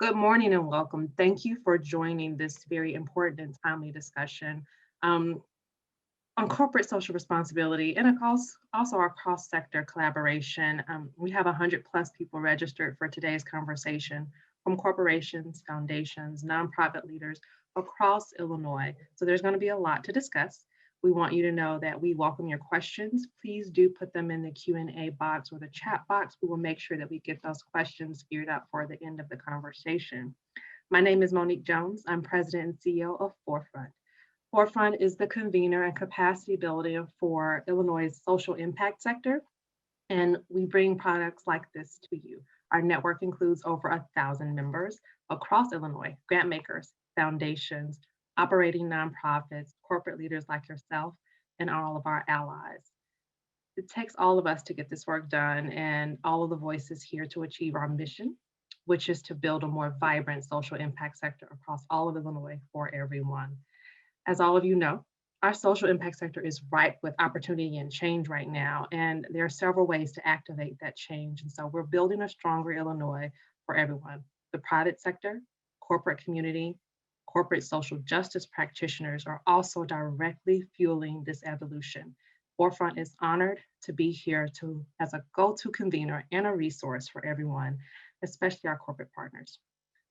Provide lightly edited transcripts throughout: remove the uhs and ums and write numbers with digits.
Good morning and welcome. Thank you for joining this very important and timely discussion um, on corporate social responsibility and also our cross-sector collaboration. We have 100 plus people registered for today's conversation from corporations, foundations, nonprofit leaders across Illinois. So there's going to be a lot to discuss. We want you to know that we welcome your questions. Please do put them in the Q&A box or the chat box. We will make sure that we get those questions geared up for the end of the conversation. My name is Monique Jones. I'm President and CEO of Forefront. Forefront is the convener and capacity builder for Illinois' social impact sector, and we bring products like this to you. Our network includes over 1,000 members across Illinois, grant makers, foundations, operating nonprofits, corporate leaders like yourself, and all of our allies. It takes all of us to get this work done and all of the voices here to achieve our mission, which is to build a more vibrant social impact sector across all of Illinois for everyone. As all of you know, our social impact sector is ripe with opportunity and change right now, and there are several ways to activate that change. And so we're building a stronger Illinois for everyone. The private sector, corporate community, corporate social justice practitioners are also directly fueling this evolution. Forefront is honored to be here as a go-to convener and a resource for everyone, especially our corporate partners.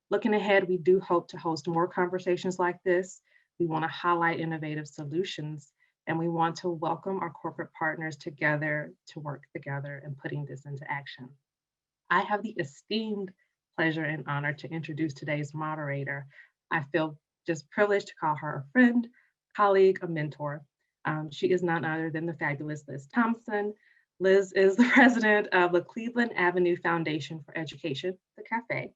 Looking ahead, we do hope to host more conversations like this. We want to highlight innovative solutions, and we want to welcome our corporate partners together to work together in putting this into action. I have the esteemed pleasure and honor to introduce today's moderator. I feel just privileged to call her a friend, colleague, a mentor. She is none other than the fabulous Liz Thompson. Liz is the president of the Cleveland Avenue Foundation for Education, the CAFE.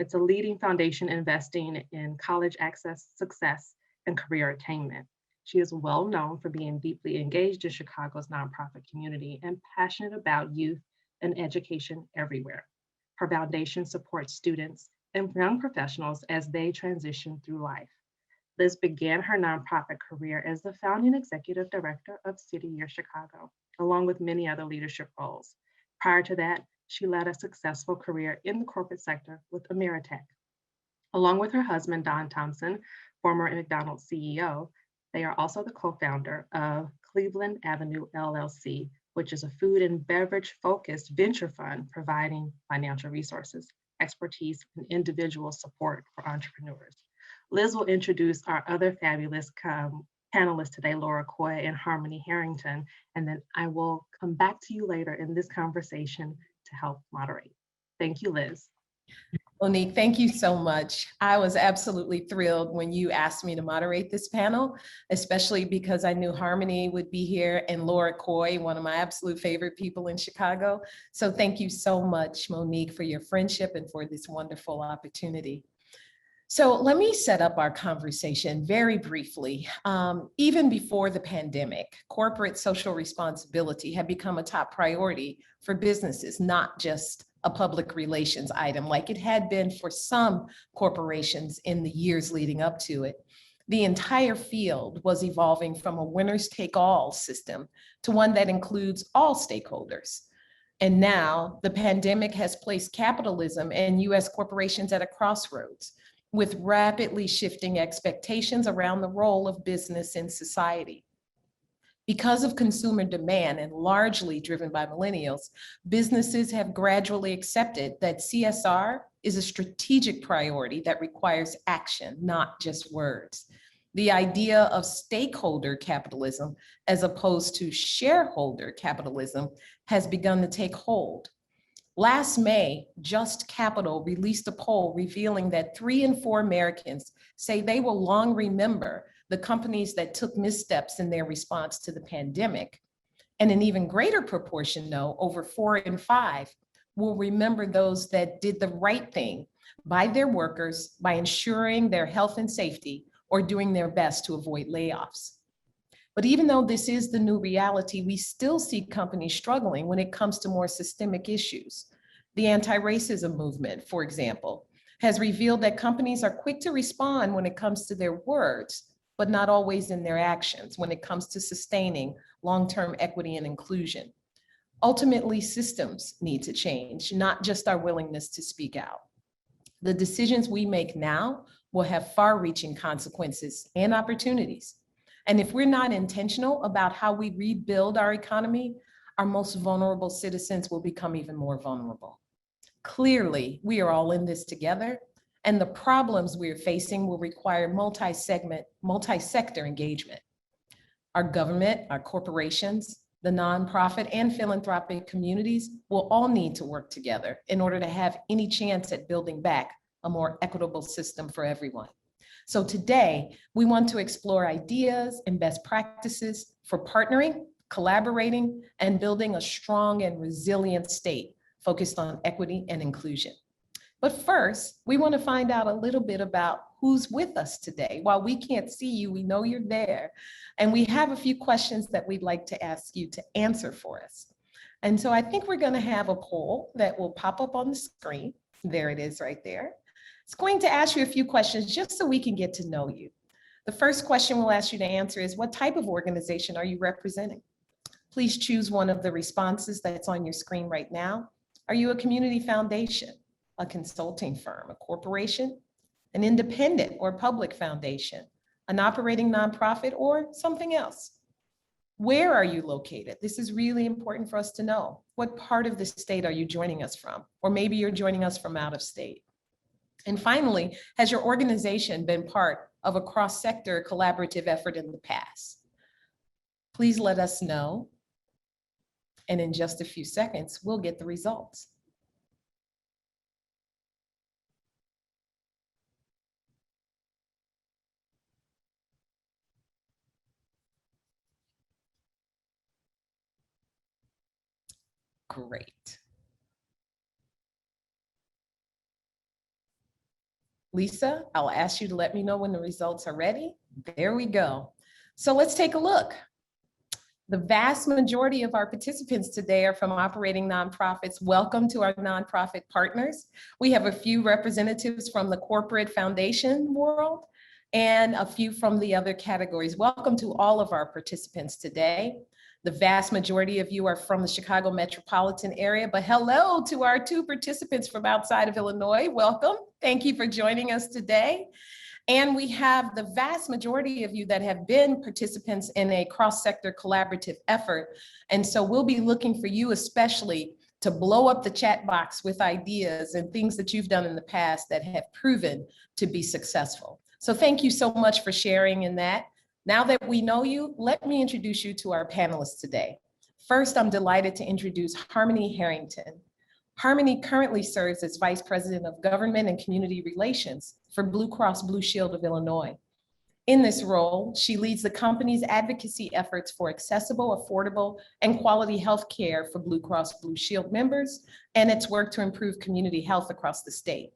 It's a leading foundation investing in college access, success, and career attainment. She is well known for being deeply engaged in Chicago's nonprofit community and passionate about youth and education everywhere. Her foundation supports students and young professionals as they transition through life. Liz began her nonprofit career as the founding executive director of City Year Chicago, along with many other leadership roles. Prior to that, she led a successful career in the corporate sector with Ameritech. Along with her husband, Don Thompson, former McDonald's CEO, they are also the co-founder of Cleveland Avenue LLC, which is a food and beverage focused venture fund providing financial resources, expertise, and individual support for entrepreneurs. Liz will introduce our other fabulous panelists today, Laura Coy and Harmony Harrington, and then I will come back to you later in this conversation to help moderate. Thank you, Liz. Monique, thank you so much. I was absolutely thrilled when you asked me to moderate this panel, especially because I knew Harmony would be here and Laura Coy, one of my absolute favorite people in Chicago. So thank you so much, Monique, for your friendship and for this wonderful opportunity. So let me set up our conversation very briefly. Even before the pandemic, corporate social responsibility had become a top priority for businesses, not just a public relations item like it had been for some corporations in the years leading up to it. The entire field was evolving from a winners take all system to one that includes all stakeholders. And now the pandemic has placed capitalism and US corporations at a crossroads, with rapidly shifting expectations around the role of business in society. Because of consumer demand and largely driven by millennials, businesses have gradually accepted that CSR is a strategic priority that requires action, not just words. The idea of stakeholder capitalism, as opposed to shareholder capitalism, has begun to take hold. Last May, Just Capital released a poll revealing that 3 in 4 Americans say they will long remember the companies that took missteps in their response to the pandemic. And an even greater proportion, though, over 4 in 5, will remember those that did the right thing by their workers by ensuring their health and safety or doing their best to avoid layoffs. But even though this is the new reality, we still see companies struggling when it comes to more systemic issues. The anti-racism movement, for example, has revealed that companies are quick to respond when it comes to their words, but not always in their actions when it comes to sustaining long-term equity and inclusion. Ultimately, systems need to change, not just our willingness to speak out. The decisions we make now will have far-reaching consequences and opportunities. And if we're not intentional about how we rebuild our economy, our most vulnerable citizens will become even more vulnerable. Clearly, we are all in this together, and the problems we are facing will require multi-sector engagement. Our government, our corporations, the nonprofit and philanthropic communities will all need to work together in order to have any chance at building back a more equitable system for everyone. So today, we want to explore ideas and best practices for partnering, collaborating, and building a strong and resilient state focused on equity and inclusion. But first, we want to find out a little bit about who's with us today. While we can't see you, we know you're there. And we have a few questions that we'd like to ask you to answer for us. And so I think we're going to have a poll that will pop up on the screen. There it is right there. It's going to ask you a few questions just so we can get to know you. The first question we'll ask you to answer is, what type of organization are you representing? Please choose one of the responses that's on your screen right now. Are you a community foundation, a consulting firm, a corporation, an independent or public foundation, an operating nonprofit, or something else? Where are you located? This is really important for us to know. What part of the state are you joining us from? Or maybe you're joining us from out of state. And finally, has your organization been part of a cross-sector collaborative effort in the past? Please let us know. And in just a few seconds, we'll get the results. Great. Lisa, I'll ask you to let me know when the results are ready. There we go. So let's take a look. The vast majority of our participants today are from operating nonprofits. Welcome to our nonprofit partners. We have a few representatives from the corporate foundation world and a few from the other categories. Welcome to all of our participants today. The vast majority of you are from the Chicago metropolitan area, but hello to our two participants from outside of Illinois. Welcome. Thank you for joining us today. And we have the vast majority of you that have been participants in a cross-sector collaborative effort. And so we'll be looking for you especially to blow up the chat box with ideas and things that you've done in the past that have proven to be successful. So thank you so much for sharing in that. Now that we know you, let me introduce you to our panelists today. First, I'm delighted to introduce Harmony Harrington. Harmony currently serves as Vice President of Government and Community Relations for Blue Cross Blue Shield of Illinois. In this role, she leads the company's advocacy efforts for accessible, affordable, and quality health care for Blue Cross Blue Shield members and its work to improve community health across the state.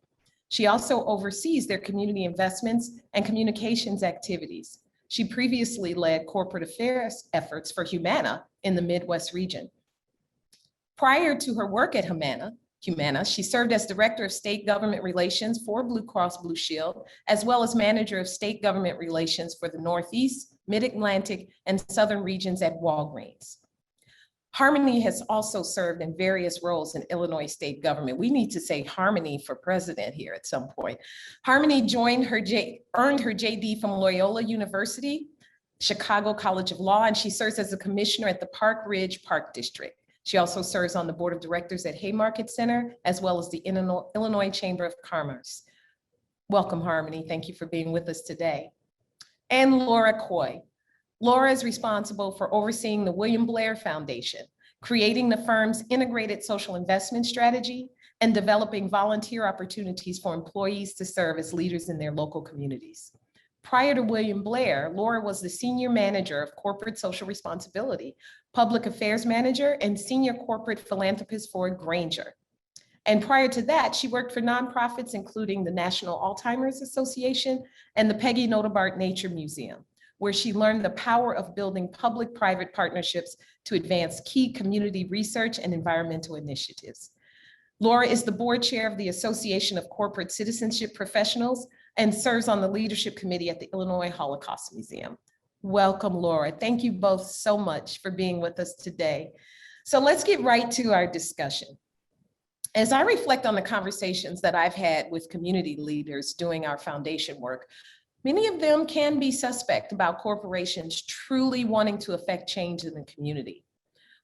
She also oversees their community investments and communications activities. She previously led corporate affairs efforts for Humana in the Midwest region. Prior to her work at Humana, she served as Director of State Government Relations for Blue Cross Blue Shield, as well as Manager of State Government Relations for the Northeast, Mid-Atlantic, and Southern regions at Walgreens. Harmony has also served in various roles in Illinois state government. We need to say Harmony for president here at some point. Harmony earned her JD from Loyola University, Chicago College of Law, and she serves as a commissioner at the Park Ridge Park District. She also serves on the board of directors at Haymarket Center, as well as the Illinois Chamber of Commerce. Welcome, Harmony. Thank you for being with us today. And Laura Coy. Laura is responsible for overseeing the William Blair Foundation, creating the firm's integrated social investment strategy, and developing volunteer opportunities for employees to serve as leaders in their local communities. Prior to William Blair, Laura was the Senior Manager of Corporate Social Responsibility, Public Affairs Manager, and Senior Corporate Philanthropist for Grainger. And prior to that, she worked for nonprofits, including the National Alzheimer's Association and the Peggy Notabart Nature Museum, where she learned the power of building public-private partnerships to advance key community research and environmental initiatives. Laura is the board chair of the Association of Corporate Citizenship Professionals and serves on the leadership committee at the Illinois Holocaust Museum. Welcome, Laura. Thank you both so much for being with us today. So let's get right to our discussion. As I reflect on the conversations that I've had with community leaders doing our foundation work, many of them can be suspect about corporations truly wanting to affect change in the community.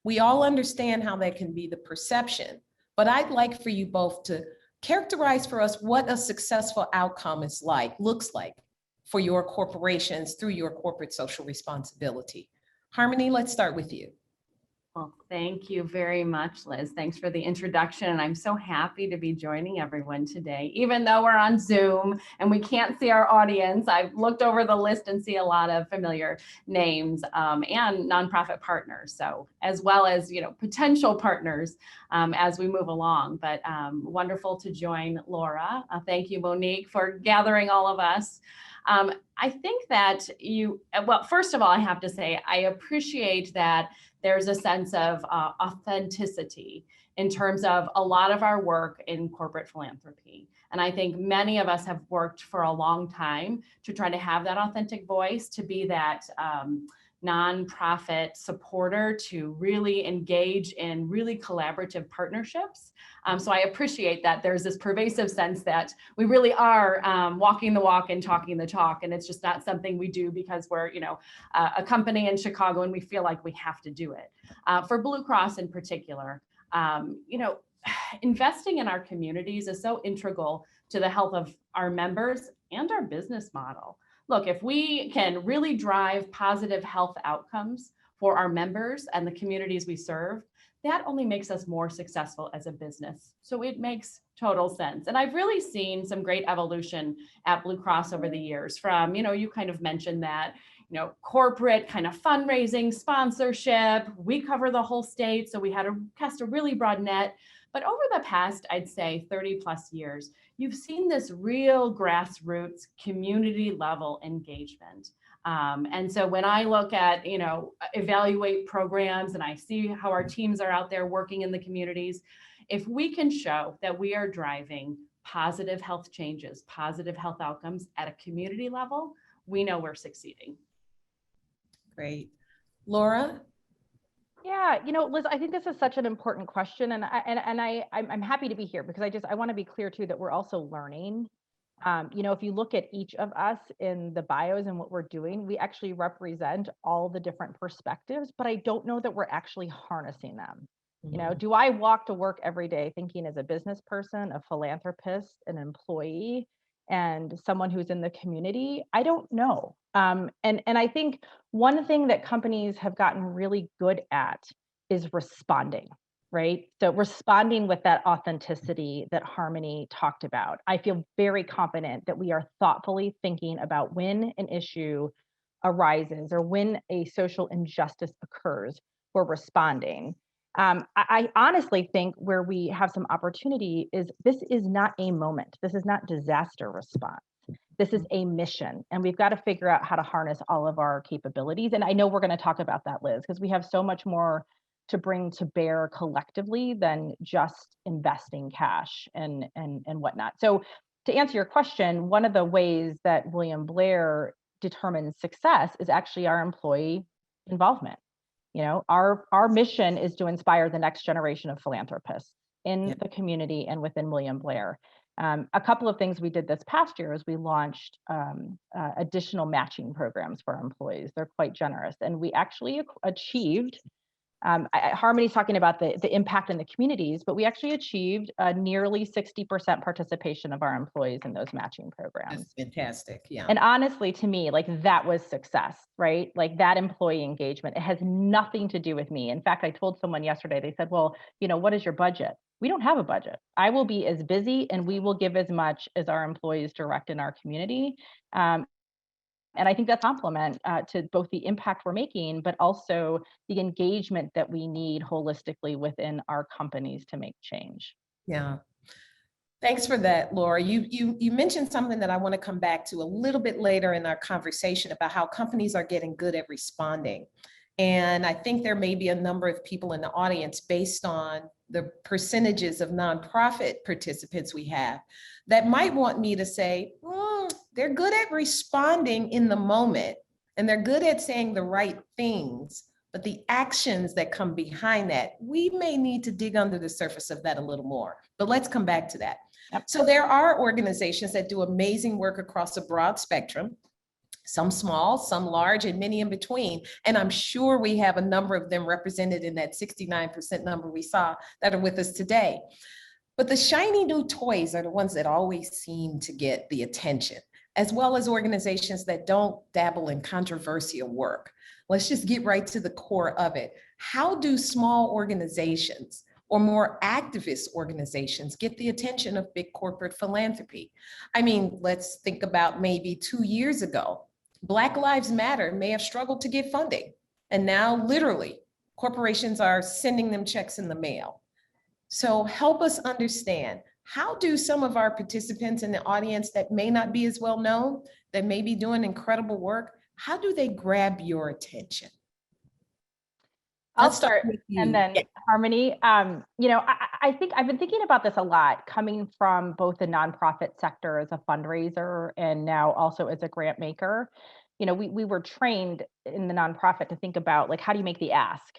We all understand how that can be the perception, but I'd like for you both to characterize for us what a successful outcome looks like for your corporations through your corporate social responsibility. Harmony, let's start with you. Well, thank you very much, Liz. Thanks for the introduction. And I'm so happy to be joining everyone today, even though we're on Zoom and we can't see our audience. I've looked over the list and see a lot of familiar names and nonprofit partners. So as well as, potential partners as we move along, but wonderful to join Laura. Thank you, Monique, for gathering all of us. I think that first of all, I have to say, I appreciate that there's a sense of authenticity in terms of a lot of our work in corporate philanthropy. And I think many of us have worked for a long time to try to have that authentic voice, to be that nonprofit supporter, to really engage in really collaborative partnerships. So I appreciate that there's this pervasive sense that we really are walking the walk and talking the talk. And it's just not something we do because we're, a company in Chicago and we feel like we have to do it. For Blue Cross in particular, investing in our communities is so integral to the health of our members and our business model. Look, if we can really drive positive health outcomes for our members and the communities we serve, that only makes us more successful as a business. So it makes total sense. And I've really seen some great evolution at Blue Cross over the years from, you kind of mentioned that, corporate kind of fundraising, sponsorship. We cover the whole state. So we had to cast a really broad net. But over the past, I'd say 30 plus years, you've seen this real grassroots community level engagement. And so when I look at, evaluate programs and I see how our teams are out there working in the communities, if we can show that we are driving positive health changes, positive health outcomes at a community level, we know we're succeeding. Great. Laura? Yeah, Liz, I think this is such an important question, and I'm happy to be here because I want to be clear too that we're also learning. If you look at each of us in the bios and what we're doing, we actually represent all the different perspectives, but I don't know that we're actually harnessing them. Do I walk to work every day thinking as a business person, a philanthropist, an employee, and someone who's in the community? I don't know. And I think one thing that companies have gotten really good at is responding, right? So responding with that authenticity that Harmony talked about. I feel very confident that we are thoughtfully thinking about when an issue arises or when a social injustice occurs, we're responding. I honestly think where we have some opportunity is this is not a moment. This is not disaster response. This is a mission, and we've got to figure out how to harness all of our capabilities. And I know we're going to talk about that, Liz, because we have so much more to bring to bear collectively than just investing cash and whatnot. So to answer your question, one of the ways that William Blair determines success is actually our employee involvement. Our mission is to inspire the next generation of philanthropists in the community and within William Blair. A couple of things we did this past year is we launched additional matching programs for our employees. They're quite generous, and we actually achieved. Harmony's talking about the impact in the communities, but we actually achieved nearly 60% participation of our employees in those matching programs. That's fantastic, yeah. And honestly, to me, that was success, right? That employee engagement, it has nothing to do with me. In fact, I told someone yesterday, they said, well, what is your budget? We don't have a budget. I will be as busy and we will give as much as our employees direct in our community. And I think that's a compliment to both the impact we're making, but also the engagement that we need holistically within our companies to make change. Yeah. Thanks for that, Laura. You mentioned something that I want to come back to a little bit later in our conversation about how companies are getting good at responding. And I think there may be a number of people in the audience based on the percentages of nonprofit participants we have that might want me to say, they're good at responding in the moment and they're good at saying the right things, but the actions that come behind that, we may need to dig under the surface of that a little more, but let's come back to that. Yep. So there are organizations that do amazing work across a broad spectrum, some small, some large, and many in between. And I'm sure we have a number of them represented in that 69% number we saw that are with us today. But the shiny new toys are the ones that always seem to get the attention, as well as organizations that don't dabble in controversial work. Let's just get right to the core of it. How do small organizations or more activist organizations get the attention of big corporate philanthropy? I mean, let's think about maybe 2 years ago. Black Lives Matter may have struggled to get funding, and now literally corporations are sending them checks in the mail. So help us understand, how do some of our participants in the audience that may not be as well known, that may be doing incredible work, how do they grab your attention? I'll start, and then Harmony. I think I've been thinking about this a lot, coming from both the nonprofit sector as a fundraiser and now also as a grant maker. We were trained in the nonprofit to think about, like, how do you make the ask?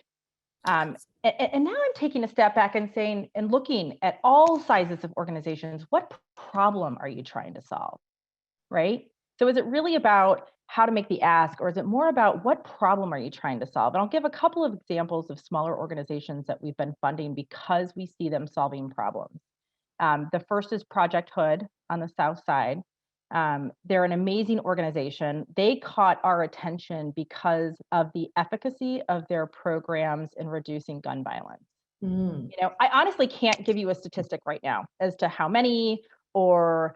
And now I'm taking a step back and saying, and looking at all sizes of organizations, what problem are you trying to solve, right? So is it really about how to make the ask, or is it more about what problem are you trying to solve? And I'll give a couple of examples of smaller organizations that we've been funding because we see them solving problems. The first is Project Hood on the South Side. They're an amazing organization. They caught our attention because of the efficacy of their programs in reducing gun violence. I honestly can't give you a statistic right now as to how many or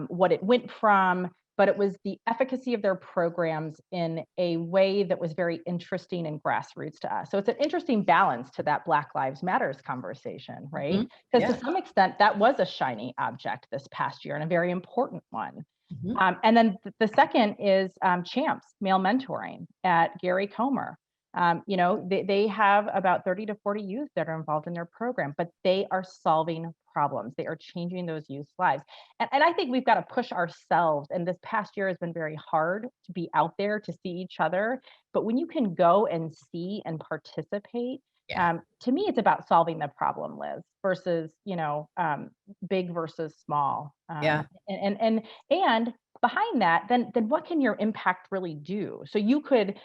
what it went from, but it was the efficacy of their programs in a way that was very interesting and grassroots to us. So it's an interesting balance to that Black Lives Matters conversation, right? Because to some extent, that was a shiny object this past year and a very important one. And then the second is Champs, male mentoring at Gary Comer. They have about 30 to 40 youth that are involved in their program, but they are solving problems. They are changing those youth's lives. And I think we've got to push ourselves. And this past year has been very hard to be out there to see each other. But when you can go and see and participate, to me, it's about solving the problem, Liz, versus, big versus small. And behind that, then what can your impact really do? So you could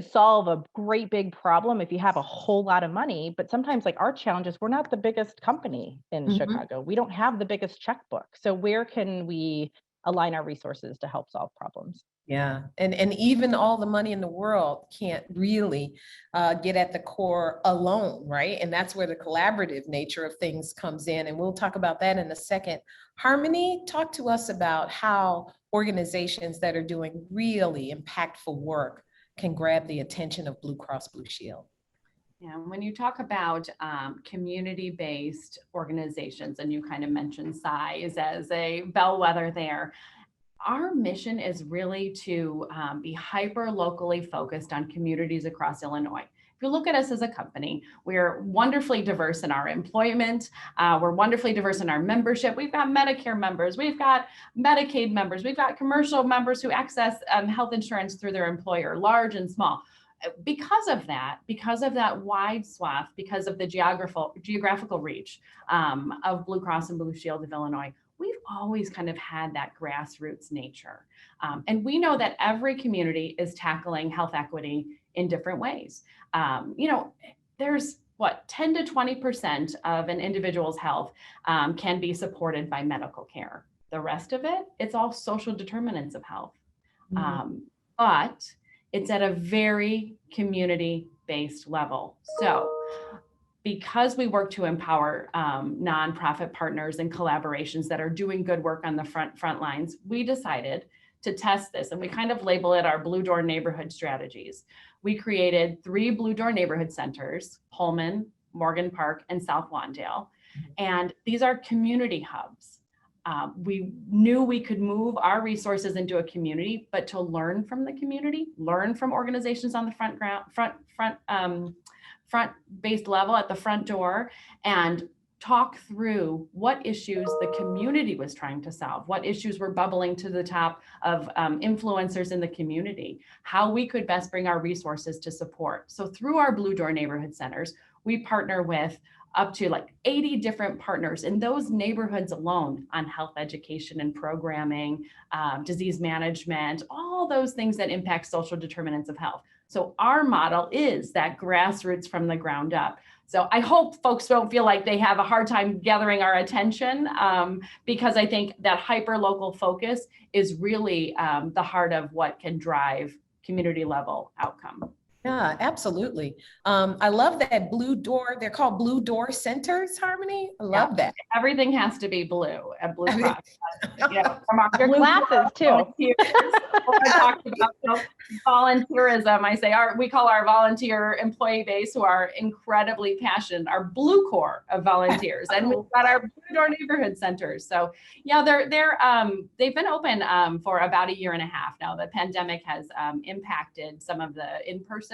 solve a great big problem if you have a whole lot of money, but sometimes, like, our challenge is we're not the biggest company in Chicago. We don't have the biggest checkbook. So where can we align our resources to help solve problems? Yeah, and even all the money in the world can't really get at the core alone, right? And that's where the collaborative nature of things comes in. And we'll talk about that in a second. Harmony, talk to us about how organizations that are doing really impactful work can grab the attention of Blue Cross Blue Shield. Yeah, when you talk about community-based organizations, and you kind of mentioned size as a bellwether there, our mission is really to be hyper locally focused on communities across Illinois. If you look at us as a company, we're wonderfully diverse in our employment. We're wonderfully diverse in our membership. We've got Medicare members, we've got Medicaid members, we've got commercial members who access health insurance through their employer, large and small. Because of that wide swath, because of the geographical reach of Blue Cross and Blue Shield of Illinois, we've always kind of had that grassroots nature. And we know that every community is tackling health equity in different ways. There's 10 to 20% of an individual's health can be supported by medical care. The rest of it, it's all social determinants of health. But it's at a very community-based level. So because we work to empower nonprofit partners and collaborations that are doing good work on the front lines, we decided to test this, and we kind of label it our Blue Door neighborhood strategies. We created 3 Blue Door neighborhood centers: Pullman, Morgan Park, and South Lawndale. And these are community hubs. We knew we could move our resources into a community, but to learn from the community, learn from organizations on the front-based level at the front door, and talk through what issues the community was trying to solve, what issues were bubbling to the top of influencers in the community, how we could best bring our resources to support. So through our Blue Door neighborhood centers, we partner with up to like 80 different partners in those neighborhoods alone on health education and programming, disease management, all those things that impact social determinants of health. So our model is that grassroots from the ground up. So I hope folks don't feel like they have a hard time gathering our attention, because I think that hyper-local focus is really the heart of what can drive community level outcome. Yeah, absolutely. I love that Blue Door, they're called Blue Door Centers, Harmony. I love that. Everything has to be blue at Blue Cross. From our Your Blue glasses too. I talked about volunteerism. I say we call our volunteer employee base, who are incredibly passionate, our blue core of volunteers, and we've got our Blue Door neighborhood centers. So yeah, they've been open for about 1.5 years now. The pandemic has impacted some of the in-person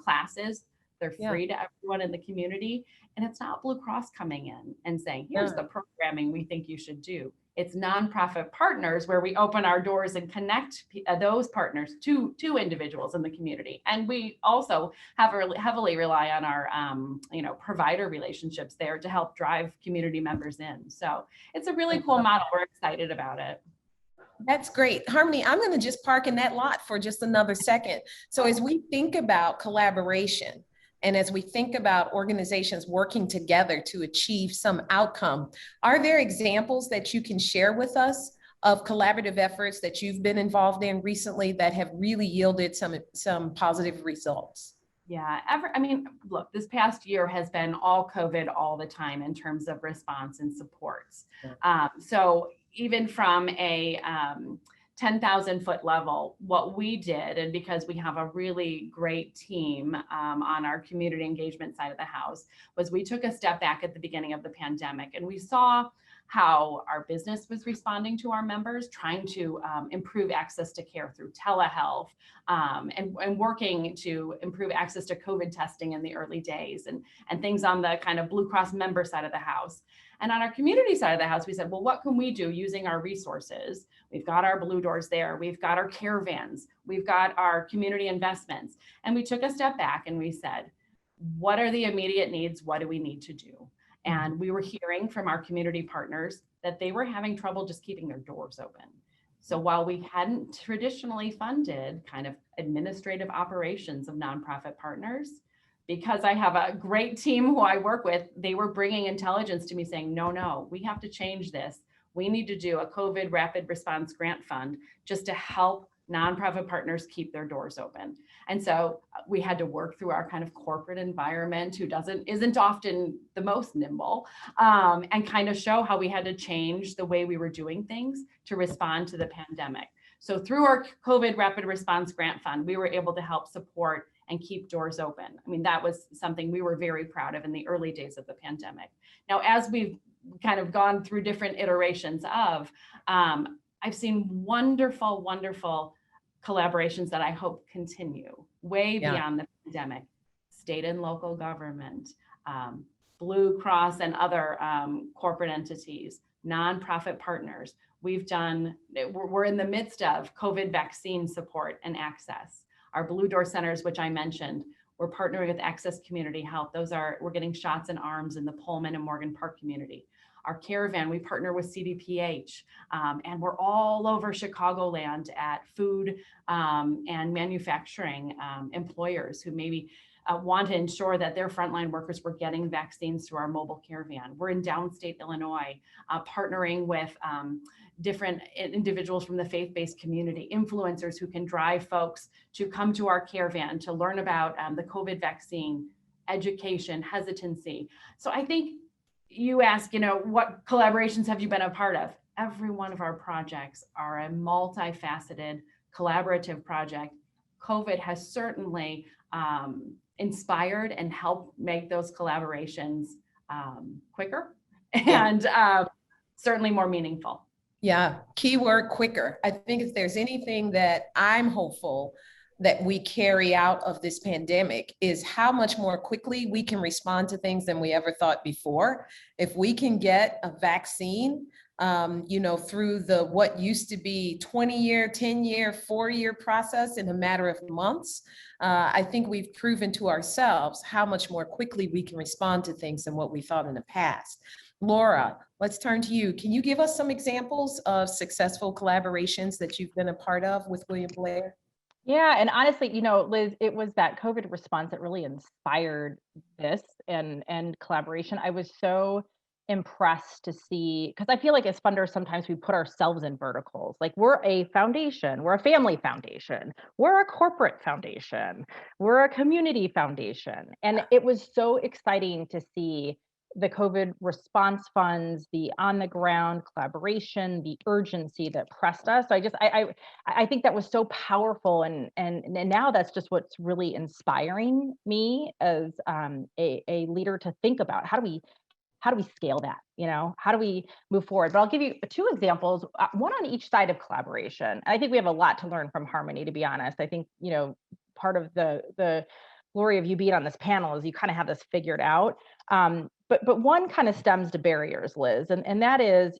classes. They're free to everyone in the community. And it's not Blue Cross coming in and saying, here's the programming we think you should do. It's nonprofit partners where we open our doors and connect those partners to individuals in the community. And we also heavily rely on our provider relationships there to help drive community members in. So it's a really cool model. We're excited about it. That's great. Harmony, I'm going to just park in that lot for just another second. So as we think about collaboration, and as we think about organizations working together to achieve some outcome, are there examples that you can share with us of collaborative efforts that you've been involved in recently that have really yielded some positive results? Yeah, look, this past year has been all COVID all the time in terms of response and supports. So even from a 10,000 foot level, what we did, and because we have a really great team on our community engagement side of the house, was we took a step back at the beginning of the pandemic, and we saw how our business was responding to our members, trying to improve access to care through telehealth, and working to improve access to COVID testing in the early days, and things on the kind of Blue Cross member side of the house. And on our community side of the house, we said, well, what can we do using our resources? We've got our Blue Doors there. We've got our caravans. We've got our community investments. And we took a step back and we said, what are the immediate needs? What do we need to do? And we were hearing from our community partners that they were having trouble just keeping their doors open. So while we hadn't traditionally funded kind of administrative operations of nonprofit partners, because I have a great team who I work with, they were bringing intelligence to me saying, no, we have to change this. We need to do a COVID rapid response grant fund just to help nonprofit partners keep their doors open. And so we had to work through our kind of corporate environment, who isn't often the most nimble, and kind of show how we had to change the way we were doing things to respond to the pandemic. So through our COVID rapid response grant fund, we were able to help support and keep doors open. I mean, that was something we were very proud of in the early days of the pandemic. Now, as we've kind of gone through different iterations of, I've seen wonderful, wonderful collaborations that I hope continue way beyond the pandemic. State and local government, Blue Cross and other corporate entities, nonprofit partners. We're in the midst of COVID vaccine support and access. Our Blue Door centers, which I mentioned, we're partnering with Access Community Health. We're getting shots in arms in the Pullman and Morgan Park community. Our caravan, we partner with CDPH, and we're all over Chicagoland at food and manufacturing employers who maybe want to ensure that their frontline workers were getting vaccines through our mobile caravan. We're in downstate Illinois, partnering with different individuals from the faith-based community, influencers who can drive folks to come to our caravan to learn about the COVID vaccine, education, hesitancy. So I think you ask, what collaborations have you been a part of? Every one of our projects are a multifaceted collaborative project. COVID has certainly inspired and helped make those collaborations quicker and certainly more meaningful. Yeah, keyword quicker. I think if there's anything that I'm hopeful that we carry out of this pandemic is how much more quickly we can respond to things than we ever thought before. If we can get a vaccine, through the what used to be 20-year, 10-year, 4-year process in a matter of months, I think we've proven to ourselves how much more quickly we can respond to things than what we thought in the past. Laura, let's turn to you. Can you give us some examples of successful collaborations that you've been a part of with William Blair? Yeah, and honestly, Liz, it was that COVID response that really inspired this and collaboration. I was so impressed to see, because I feel like as funders, sometimes we put ourselves in verticals. Like, we're a foundation, we're a family foundation, we're a corporate foundation, we're a community foundation. And it was so exciting to see the COVID response funds, the on the ground collaboration, the urgency that pressed us. So I think that was so powerful, and now that's just what's really inspiring me as a leader to think about how do we scale that? How do we move forward? But I'll give you 2 examples, one on each side of collaboration. And I think we have a lot to learn from Harmony, to be honest. I think part of the glory of you being on this panel is you kind of have this figured out. But one kind of stems to barriers, Liz, and that is,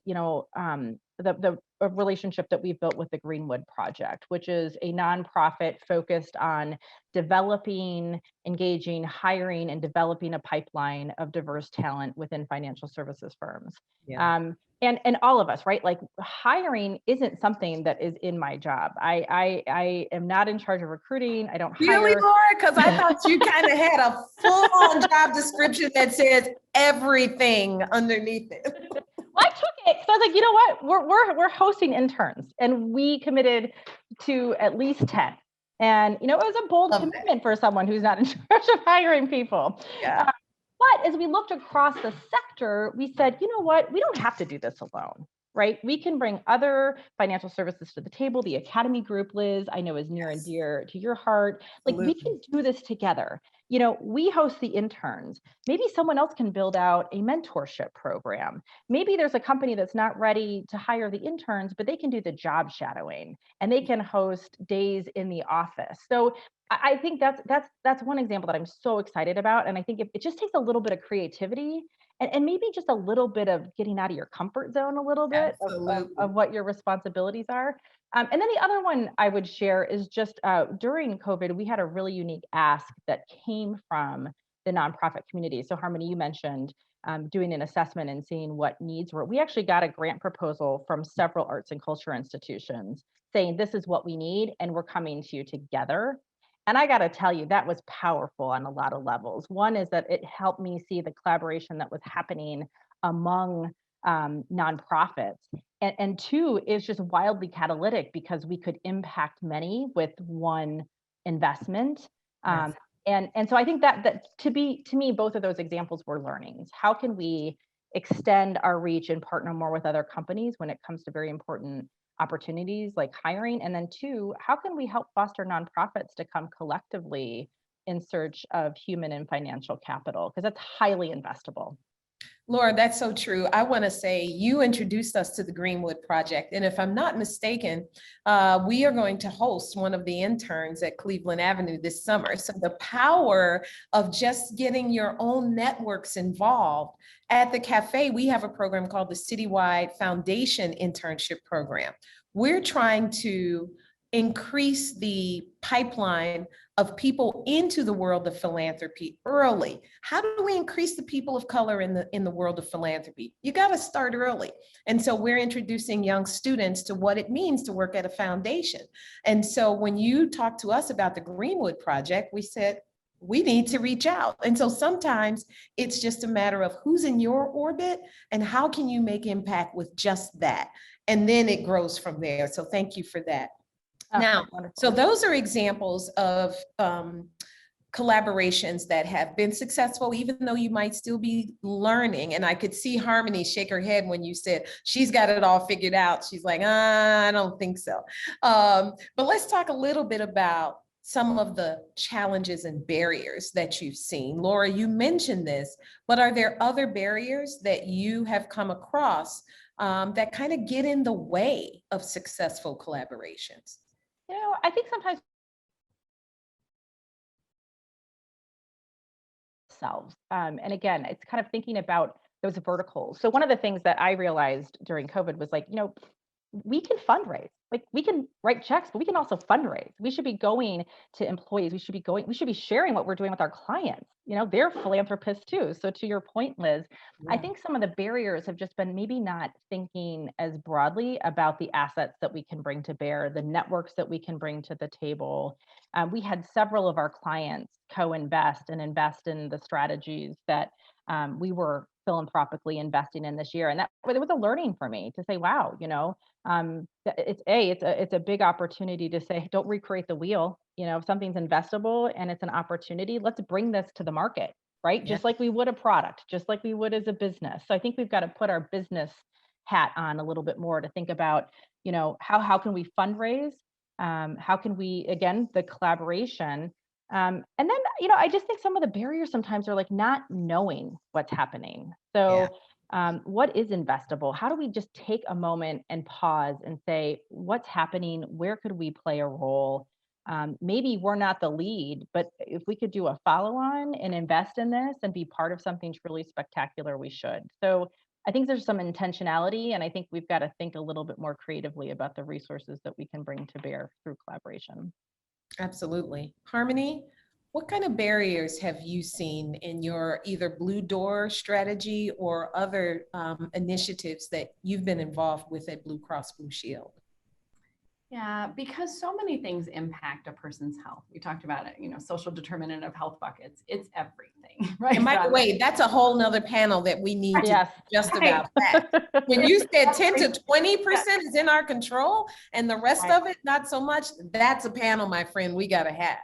the relationship that we've built with the Greenwood Project, which is a nonprofit focused on developing, engaging, hiring, and developing a pipeline of diverse talent within financial services firms. Yeah. And all of us, right? Like, hiring isn't something that is in my job. I am not in charge of recruiting. I don't hire. Really, Laura? Because I thought you kind of had a full-on job description that says everything underneath it. Well, I took it because I was like, you know what? We're hosting interns, and we committed to at least 10. And it was a bold commitment for someone who's not in charge of hiring people. Yeah. But as we looked across the sector, we said, you know what? We don't have to do this alone, right? We can bring other financial services to the table. The Academy Group, Liz, I know is near and dear to your heart. Like, we can do this together. We host the interns. Maybe someone else can build out a mentorship program. Maybe there's a company that's not ready to hire the interns, but they can do the job shadowing, and they can host days in the office. So I think that's one example that I'm so excited about. And I think it just takes a little bit of creativity and maybe just a little bit of getting out of your comfort zone a little bit of what your responsibilities are. And then the other one I would share is just during COVID, we had a really unique ask that came from the nonprofit community. So Harmony, you mentioned doing an assessment and seeing what needs were. We actually got a grant proposal from several arts and culture institutions saying, this is what we need, and we're coming to you together. And I got to tell you, that was powerful on a lot of levels. One is that it helped me see the collaboration that was happening among nonprofits. And 2 is just wildly catalytic because we could impact many with one investment. Yes. And so I think that to me, both of those examples were learnings. How can we extend our reach and partner more with other companies when it comes to very important opportunities like hiring? And then 2, how can we help foster nonprofits to come collectively in search of human and financial capital? Because that's highly investable. Laura, that's so true. I want to say you introduced us to the Greenwood Project. And if I'm not mistaken, we are going to host one of the interns at Cleveland Avenue this summer. So the power of just getting your own networks involved. At the cafe, we have a program called the Citywide Foundation Internship Program. We're trying to increase the pipeline of people into the world of philanthropy early. How do we increase the people of color in the world of philanthropy? You got to start early. And so we're introducing young students to what it means to work at a foundation. And so when you talked to us about the Greenwood Project, we said, we need to reach out. And so sometimes it's just a matter of who's in your orbit and how can you make impact with just that? And then it grows from there. So thank you for that. Now, so those are examples of collaborations that have been successful, even though you might still be learning. And I could see Harmony shake her head when you said she's got it all figured out. She's like, I don't think so. But let's talk a little bit about some of the challenges and barriers that you've seen. Laura, you mentioned this, but are there other barriers that you have come across that kind of get in the way of successful collaborations? I think sometimes ourselves. And again, it's kind of thinking about those verticals. So one of the things that I realized during COVID was like, we can fundraise, like we can write checks, but we can also fundraise. We should be going to employees. We should be sharing what we're doing with our clients. They're philanthropists too. So to your point, Liz, I think some of the barriers have just been maybe not thinking as broadly about the assets that we can bring to bear, the networks that we can bring to the table. We had several of our clients co-invest and invest in the strategies that we were philanthropically investing in this year. And it was a learning for me to say, wow, it's a big opportunity to say, don't recreate the wheel. If something's investable and it's an opportunity, let's bring this to the market, right? Yeah. Just like we would a product, just like we would as a business. So I think we've got to put our business hat on a little bit more to think about, how can we fundraise? How can we, again, the collaboration. And then, I just think some of the barriers sometimes are like not knowing what's happening. So what is investable? How do we just take a moment and pause and say, what's happening? Where could we play a role? Maybe we're not the lead, but if we could do a follow-on and invest in this and be part of something truly spectacular, we should. So I think there's some intentionality, and I think we've got to think a little bit more creatively about the resources that we can bring to bear through collaboration. Absolutely. Harmony, what kind of barriers have you seen in your either Blue Door strategy or other initiatives that you've been involved with at Blue Cross Blue Shield? Yeah, because so many things impact a person's health. We talked about it, social determinant of health buckets. It's everything, right? And by the way, that's a whole nother panel that we need to just about that. When you said 10 to 20% is in our control and the rest of it, not so much, that's a panel, my friend, we got to have.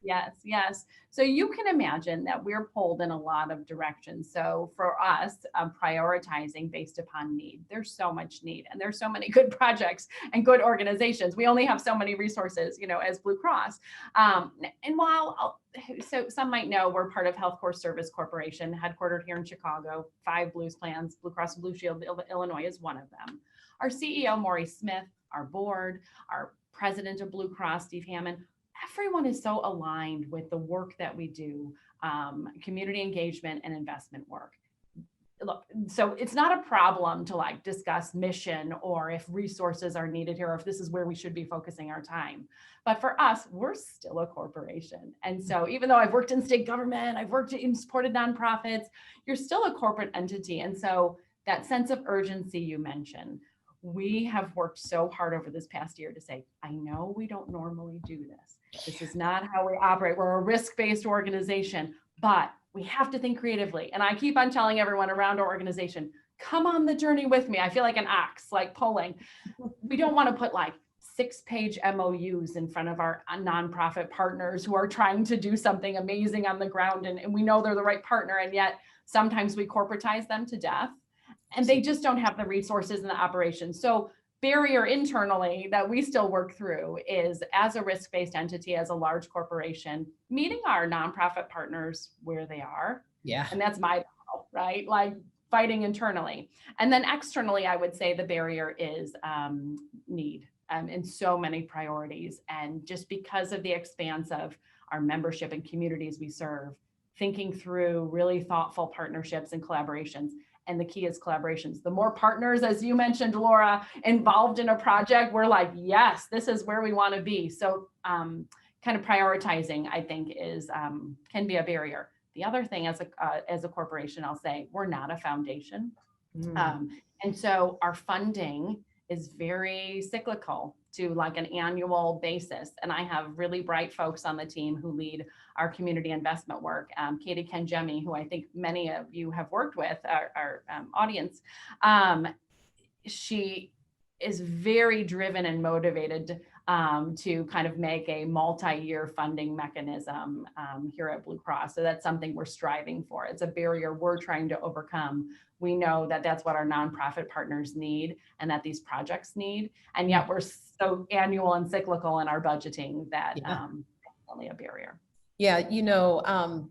Yes. So you can imagine that we're pulled in a lot of directions. So for us, prioritizing based upon need, there's so much need and there's so many good projects and good organizations. We only have so many resources, as Blue Cross. And so some might know we're part of Health Corps Service Corporation, headquartered here in Chicago, 5 Blues plans. Blue Cross Blue Shield Illinois is one of them. Our CEO, Maury Smith, our board, our president of Blue Cross, Steve Hammond, everyone is so aligned with the work that we do, community engagement and investment work. Look, so it's not a problem to discuss mission or if resources are needed here, or if this is where we should be focusing our time. But for us, we're still a corporation. And so even though I've worked in state government, I've worked in supported nonprofits, you're still a corporate entity. And so that sense of urgency you mentioned, we have worked so hard over this past year to say, I know we don't normally do this. This is not how we operate. We're a risk-based organization, but we have to think creatively. And I keep on telling everyone around our organization, come on the journey with me. I feel like an ox, pulling. We don't want to put 6-page MOUs in front of our nonprofit partners who are trying to do something amazing on the ground. And we know they're the right partner. And yet sometimes we corporatize them to death and they just don't have the resources and the operations. So barrier internally that we still work through is, as a risk-based entity, as a large corporation, meeting our nonprofit partners where they are. Yeah. And that's my battle, right? Fighting internally. And then externally, I would say the barrier is need in so many priorities. And just because of the expanse of our membership and communities we serve, thinking through really thoughtful partnerships and collaborations. And the key is collaborations. The more partners, as you mentioned, Laura, involved in a project, we're yes, this is where we want to be. So kind of prioritizing, I think, is can be a barrier. The other thing as a corporation, I'll say, we're not a foundation. And so our funding is very cyclical to an annual basis. And I have really bright folks on the team who lead our community investment work. Katie Kenjemi, who I think many of you have worked with, our audience, she is very driven and motivated to kind of make a multi-year funding mechanism here at Blue Cross. So that's something we're striving for. It's a barrier we're trying to overcome. We know that that's what our nonprofit partners need and that these projects need. And yet we're so annual and cyclical in our budgeting that it's only a barrier. Yeah,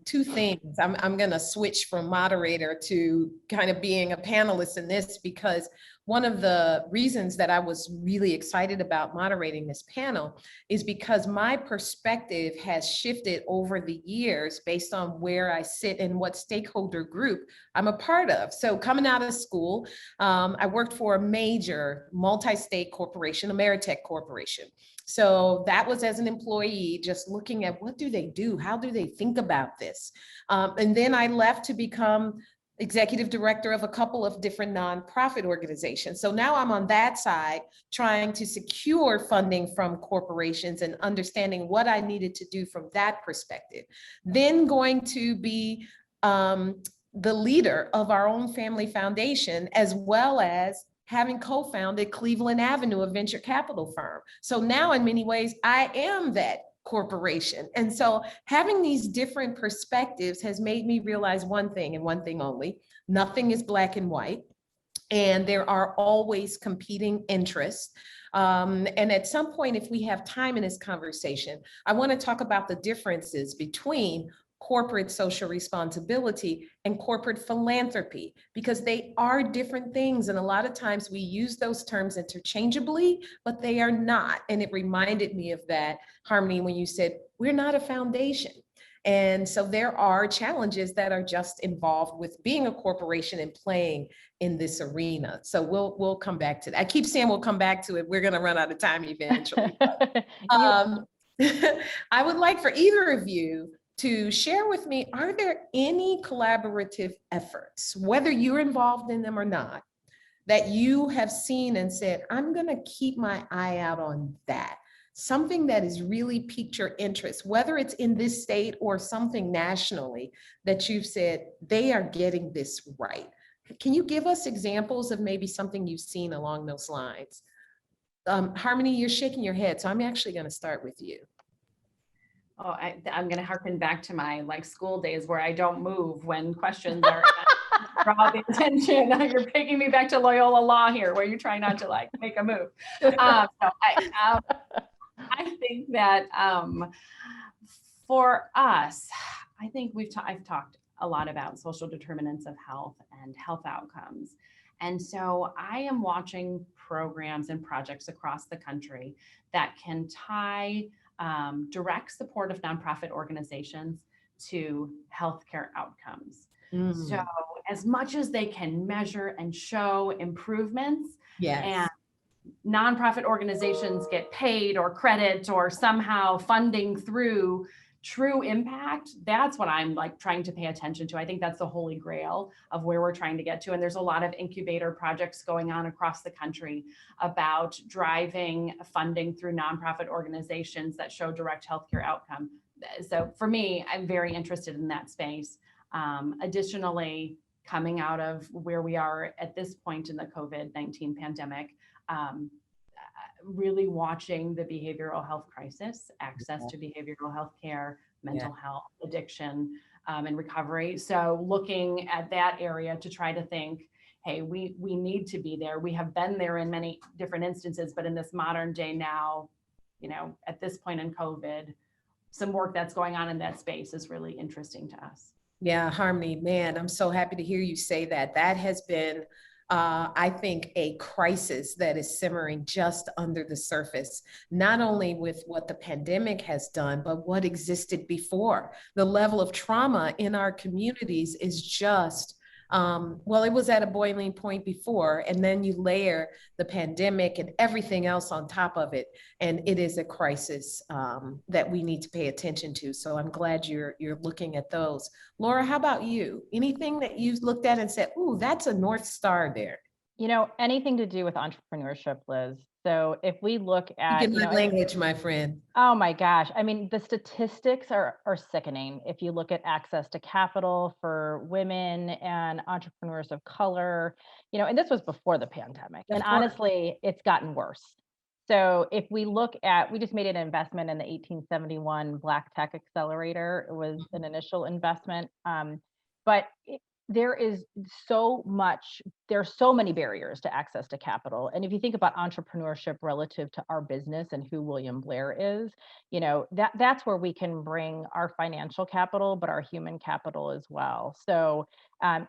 two things. I'm going to switch from moderator to kind of being a panelist in this, because one of the reasons that I was really excited about moderating this panel is because my perspective has shifted over the years based on where I sit and what stakeholder group I'm a part of. So coming out of school, I worked for a major multi-state corporation, Ameritech Corporation. So that was as an employee, just looking at what do they do? How do they think about this? And then I left to become executive director of a couple of different nonprofit organizations. So now I'm on that side, trying to secure funding from corporations and understanding what I needed to do from that perspective. Then going to be the leader of our own family foundation, as well as having co-founded Cleveland Avenue, a venture capital firm. So now in many ways, I am that corporation. And so having these different perspectives has made me realize one thing and one thing only: nothing is black and white, and there are always competing interests. And at some point, if we have time in this conversation, I want to talk about the differences between corporate social responsibility and corporate philanthropy, because they are different things. And a lot of times we use those terms interchangeably, but they are not. And it reminded me of that, Harmony, when you said, we're not a foundation. And so there are challenges that are just involved with being a corporation and playing in this arena. So we'll come back to that. I keep saying we'll come back to it. We're going to run out of time eventually. I would like for either of you to share with me, are there any collaborative efforts, whether you're involved in them or not, that you have seen and said, I'm going to keep my eye out on that? Something that has really piqued your interest, whether it's in this state or something nationally, that you've said, they are getting this right. Can you give us examples of maybe something you've seen along those lines? Harmony, you're shaking your head, so I'm actually going to start with you. Oh, I'm going to harken back to my school days where I don't move when questions are draw the attention. You're taking me back to Loyola Law here, where you try not to make a move. So I think that for us, I think I've talked a lot about social determinants of health and health outcomes. And so I am watching programs and projects across the country that can tie direct support of nonprofit organizations to healthcare outcomes. So as much as they can measure and show improvements, yes, and nonprofit organizations get paid or credit or somehow funding through true impact, that's what I'm trying to pay attention to. I think that's the holy grail of where we're trying to get to. And there's a lot of incubator projects going on across the country about driving funding through nonprofit organizations that show direct healthcare outcome. So for me, I'm very interested in that space. Additionally, coming out of where we are at this point in the COVID-19 pandemic, really watching the behavioral health crisis, access to behavioral health care, mental health, addiction, and recovery. So looking at that area to try to think, hey, we need to be there. We have been there in many different instances, but in this modern day now, at this point in COVID, some work that's going on in that space is really interesting to us. Yeah, Harmony, man, I'm so happy to hear you say that. That has been, I think, a crisis that is simmering just under the surface, not only with what the pandemic has done, but what existed before. The level of trauma in our communities is just, well, it was at a boiling point before, and then you layer the pandemic and everything else on top of it, and it is a crisis that we need to pay attention to. So I'm glad you're looking at those. Laura, how about you? Anything that you've looked at and said, ooh, that's a North Star there? Anything to do with entrepreneurship, Liz. So if we look at language, my friend. Oh my gosh. I mean, the statistics are sickening. If you look at access to capital for women and entrepreneurs of color, and this was before the pandemic. And honestly, it's gotten worse. So if we look at, we just made an investment in the 1871 Black Tech Accelerator. It was an initial investment. But there is so much, there are so many barriers to access to capital. And if you think about entrepreneurship relative to our business and who William Blair is, that's where we can bring our financial capital, but our human capital as well. So, I've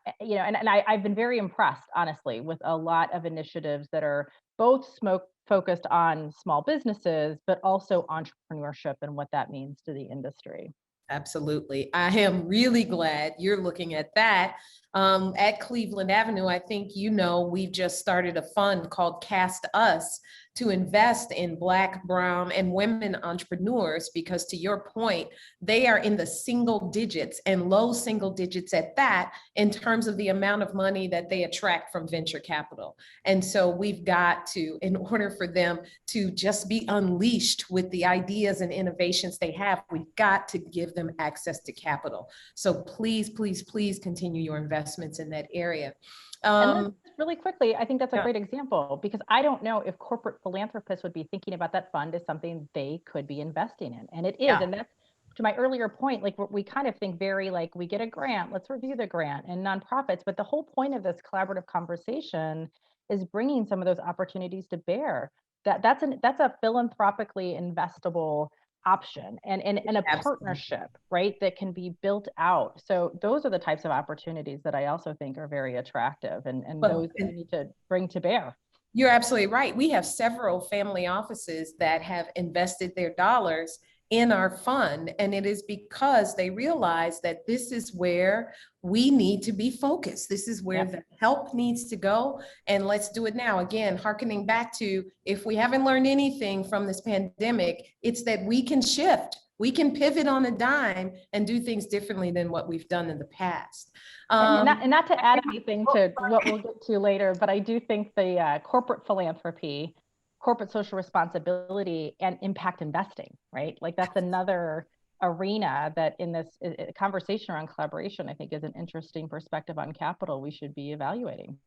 been very impressed, honestly, with a lot of initiatives that are both focused on small businesses, but also entrepreneurship and what that means to the industry. Absolutely. I am really glad you're looking at that. At Cleveland Avenue, I think, we've just started a fund called Cast Us to invest in Black, Brown, and women entrepreneurs, because to your point, they are in the single digits and low single digits at that in terms of the amount of money that they attract from venture capital. And so we've got to, in order for them to just be unleashed with the ideas and innovations they have, we've got to give them access to capital. So please, please, please continue your investments in that area. And really quickly, I think that's a great example, because I don't know if corporate philanthropists would be thinking about that fund as something they could be investing in. And it is. And that's, to my earlier point, like we kind of think very like, we get a grant, let's review the grant, and nonprofits. But the whole point of this collaborative conversation is bringing some of those opportunities to bear. That's a philanthropically investable option and a partnership, right, that can be built out. So those are the types of opportunities that I also think are very attractive and those that we need to bring to bear. You're absolutely right. We have several family offices that have invested their dollars in our fund, and it is because they realize that this is where we need to be focused. This is where the help needs to go, and let's do it now. Again, hearkening back to, if we haven't learned anything from this pandemic, it's that we can shift. We can pivot on a dime and do things differently than what we've done in the past. And not to add anything to what we'll get to later, but I do think the corporate philanthropy, corporate social responsibility, and impact investing, right? Like that's another arena that in this conversation around collaboration, I think is an interesting perspective on capital we should be evaluating.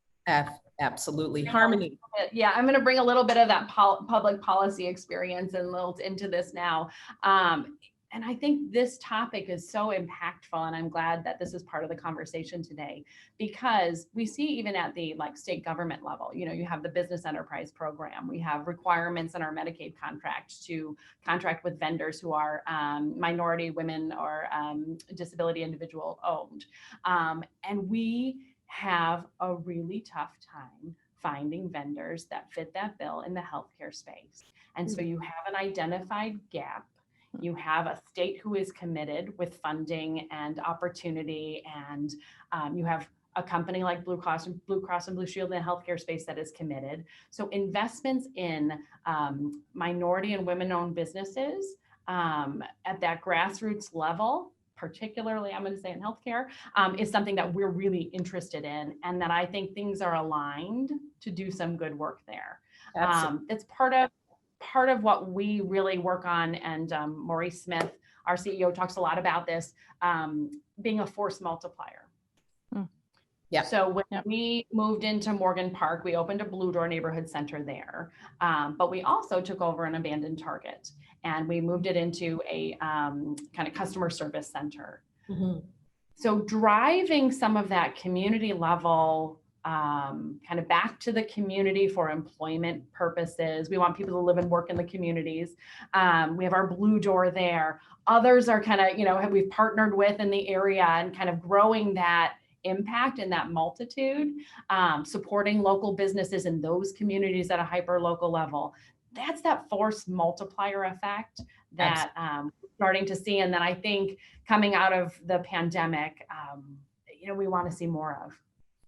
Absolutely. Harmony. Yeah, I'm going to bring a little bit of that public policy experience and lilt into this now. And I think this topic is so impactful, and I'm glad that this is part of the conversation today, because we see even at the state government level, you have the business enterprise program. We have requirements in our Medicaid contract to contract with vendors who are minority, women, or disability individual owned. And we have a really tough time finding vendors that fit that bill in the healthcare space. And so you have an identified gap. You have a state who is committed with funding and opportunity, and you have a company like Blue Cross and Blue Shield in the healthcare space that is committed. So investments in minority and women-owned businesses at that grassroots level, particularly I'm going to say in healthcare, is something that we're really interested in, and that I think things are aligned to do some good work there. It's part of what we really work on, and Maurice Smith, our CEO, talks a lot about this, being a force multiplier. Yeah. So when we moved into Morgan Park, we opened a Blue Door neighborhood center there, but we also took over an abandoned Target, and we moved it into a kind of customer service center. Mm-hmm. So driving some of that community level kind of back to the community for employment purposes. We want people to live and work in the communities. We have our Blue Door there. Others are kind of, we've partnered with in the area, and kind of growing that impact and that multitude, supporting local businesses in those communities at a hyper local level. That's that force multiplier effect that we're starting to see. And then I think coming out of the pandemic, we want to see more of.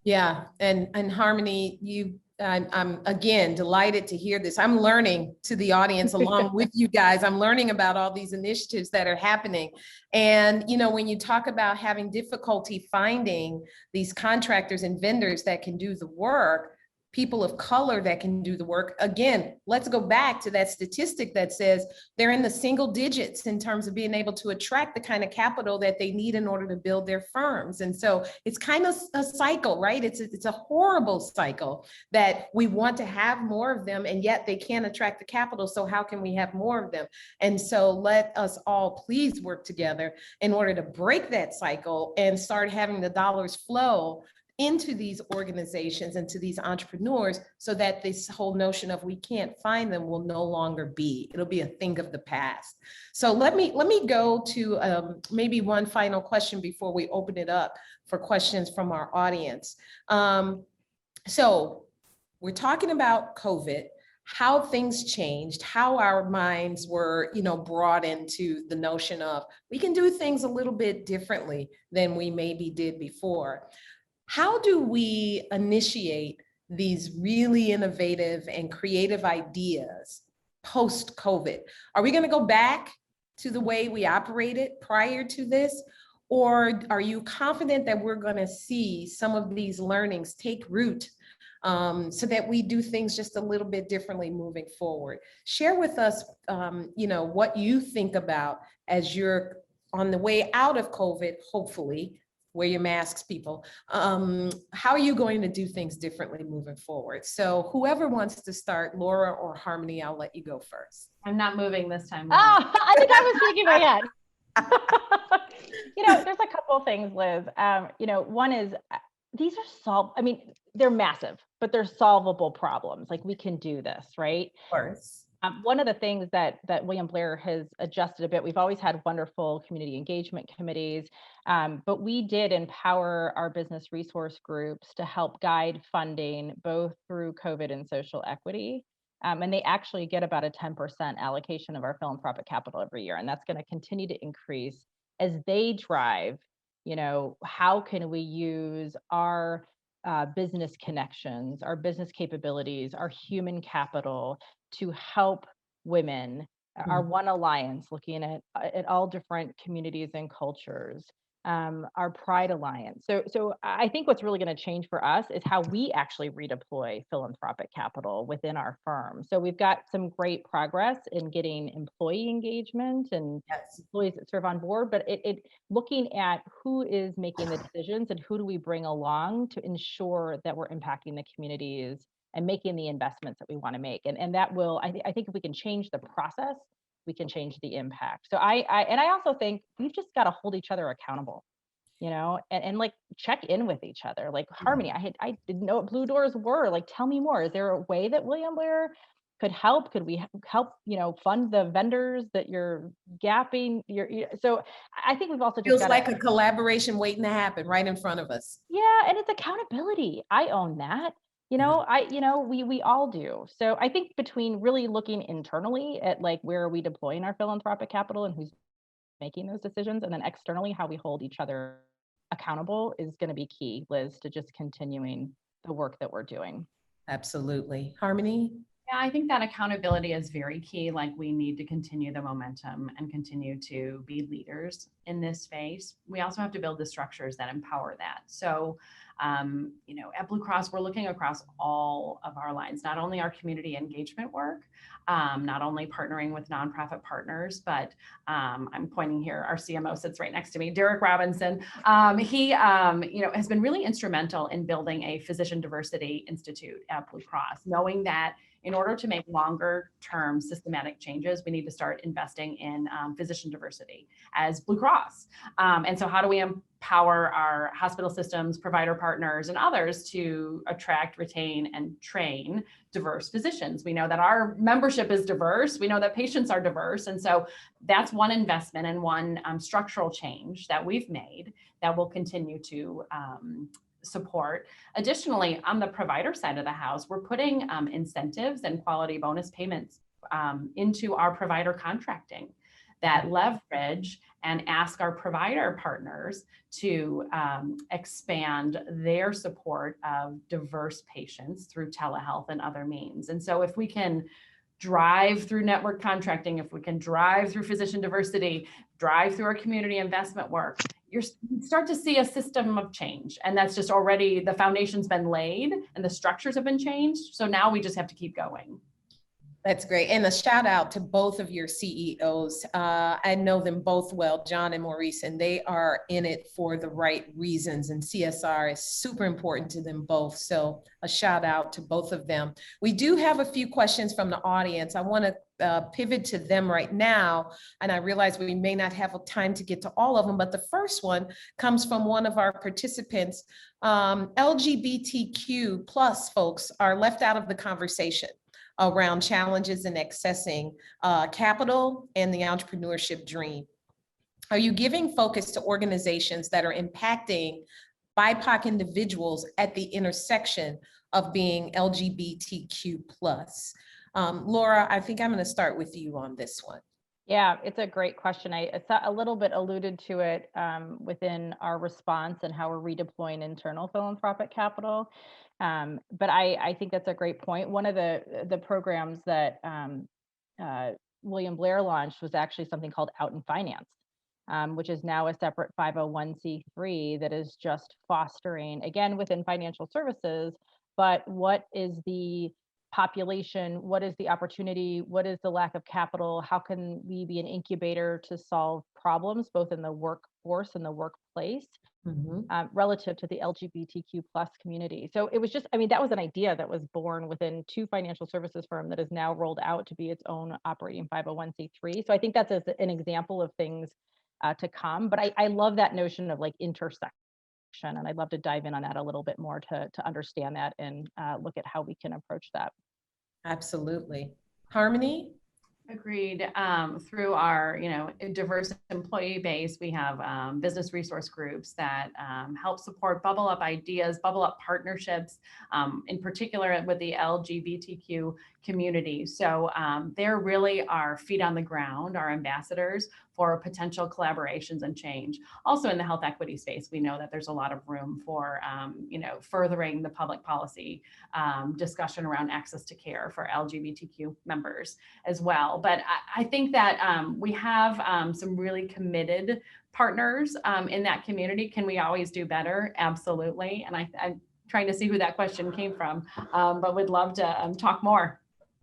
Yeah, and Harmony, I'm again delighted to hear this. I'm learning to the audience along with you guys. I'm learning about all these initiatives that are happening. And, when you talk about having difficulty finding these contractors and vendors that can do the work, people of color that can do the work. Again, let's go back to that statistic that says they're in the single digits in terms of being able to attract the kind of capital that they need in order to build their firms. And so it's kind of a cycle, right? It's a horrible cycle that we want to have more of them, and yet they can't attract the capital. So how can we have more of them? And so let us all please work together in order to break that cycle and start having the dollars flow into these organizations and to these entrepreneurs, so that this whole notion of we can't find them will no longer be. It'll be a thing of the past. So let me go to maybe one final question before we open it up for questions from our audience. So we're talking about COVID, how things changed, how our minds were, brought into the notion of we can do things a little bit differently than we maybe did before. How do we initiate these really innovative and creative ideas post-COVID? Are we going to go back to the way we operated prior to this? Or are you confident that we're going to see some of these learnings take root so that we do things just a little bit differently moving forward? Share with us, what you think about as you're on the way out of COVID, hopefully. Wear your masks, people. How are you going to do things differently moving forward? So whoever wants to start, Laura or Harmony, I'll let you go first. I'm not moving this time. Oh, I think I was thinking my head. There's a couple of things, Liz. One is these are they're massive, but they're solvable problems. Like, we can do this, right? Of course. One of the things that William Blair has adjusted a bit, we've always had wonderful community engagement committees, but we did empower our business resource groups to help guide funding both through COVID and social equity. And they actually get about a 10% allocation of our philanthropic capital every year. And that's going to continue to increase as they drive, how can we use our business connections, our business capabilities, our human capital to help women. Our One Alliance, looking at all different communities and cultures, our Pride Alliance. So I think what's really going to change for us is how we actually redeploy philanthropic capital within our firm. So we've got some great progress in getting employee engagement and employees that serve on board, but it looking at who is making the decisions and who do we bring along to ensure that we're impacting the communities and making the investments that we want to make. And that will, I think if we can change the process, we can change the impact. So I also think we've just got to hold each other accountable, and like check in with each other. Like, Harmony, I didn't know what Blue Doors were. Like, tell me more. Is there a way that William Blair could help? Could we help, fund the vendors that you're gapping? So I think we've also just feels like a collaboration waiting to happen right in front of us. Yeah, and it's accountability. I own that. We all do. So I think between really looking internally at like where are we deploying our philanthropic capital and who's making those decisions, and then externally how we hold each other accountable is going to be key, Liz, to just continuing the work that we're doing. Absolutely. Harmony? Yeah, I think that accountability is very key. Like, we need to continue the momentum and continue to be leaders in this space. We also have to build the structures that empower that. So, at Blue Cross, we're looking across all of our lines, not only our community engagement work, not only partnering with nonprofit partners, but I'm pointing here, our CMO sits right next to me, Derek Robinson. He, has been really instrumental in building a physician diversity institute at Blue Cross, knowing that in order to make longer term systematic changes, we need to start investing in physician diversity as Blue Cross. And so how do we empower our hospital systems, provider partners, and others to attract, retain, and train diverse physicians? We know that our membership is diverse. We know that patients are diverse. And so that's one investment and one structural change that we've made that will continue to support. Additionally, on the provider side of the house, we're putting incentives and quality bonus payments into our provider contracting that leverage and ask our provider partners to expand their support of diverse patients through telehealth and other means. And so if we can drive through network contracting, if we can drive through physician diversity, drive through our community investment work, you start to see a system of change. And that's just already, the foundation's been laid and the structures have been changed. So now we just have to keep going. That's great. And a shout out to both of your CEOs. I know them both well, John and Maurice, and they are in it for the right reasons. And CSR is super important to them both. So a shout out to both of them. We do have a few questions from the audience. I want to pivot to them right now. And I realize we may not have time to get to all of them, but the first one comes from one of our participants. LGBTQ plus folks are left out of the conversation around challenges in accessing capital and the entrepreneurship dream. Are you giving focus to organizations that are impacting BIPOC individuals at the intersection of being LGBTQ plus? Laura, I think I'm going to start with you on this one. Yeah, it's a great question. I a little bit alluded to it within our response and how we're redeploying internal philanthropic capital. But I think that's a great point. One of the programs that William Blair launched was actually something called Out in Finance, which is now a separate 501c3 that is just fostering, again, within financial services, but what is the population, what is the opportunity, what is the lack of capital, how can we be an incubator to solve problems both in the workforce and the workplace relative to the LGBTQ plus community. So it was just, I mean, that was an idea that was born within two financial services firm that is now rolled out to be its own operating 501c3. So I think that's an example of things to come, but I love that notion of like intersection. And I'd love to dive in on that a little bit more to understand that and look at how we can approach that. Absolutely. Harmony? Agreed. Through our, diverse employee base, we have business resource groups that help support bubble up ideas, bubble up partnerships, in particular with the LGBTQ community. So they're really our feet on the ground, our ambassadors for potential collaborations and change. Also in the health equity space, we know that there's a lot of room for, furthering the public policy discussion around access to care for LGBTQ members as well. But I think that we have some really committed partners in that community. Can we always do better? Absolutely. And I'm trying to see who that question came from, but would love to talk more.